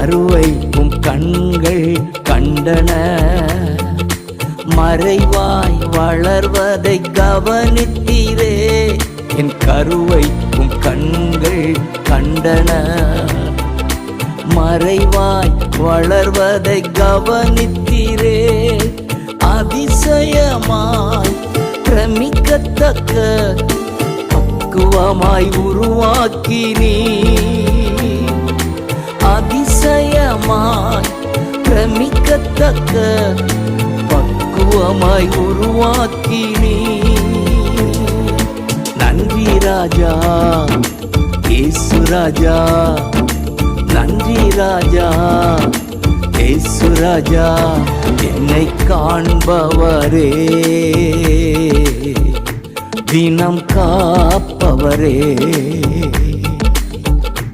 கருவை உம் கண்கள் கண்டன. மறைவாய் வளர்வதை கவனித்தீரே, என் கருவை உம் கண்கள் கண்டன. மறைவாய் வளர்வதை கவனித்தீரே, அதிசயமாய் பிரமிக்கத்தக்க பக்குவமாய் உருவாக்கினீ. அதிசயமாய் பிரமிக்கத்தக்க பக்குவமாய் உருவாக்கினீ. நன்றி ராஜா இயேசு ராஜா, நன்றி ராஜா இயேசு ராஜா, என்னை காண்பவரே, தினம் காப்பவரே.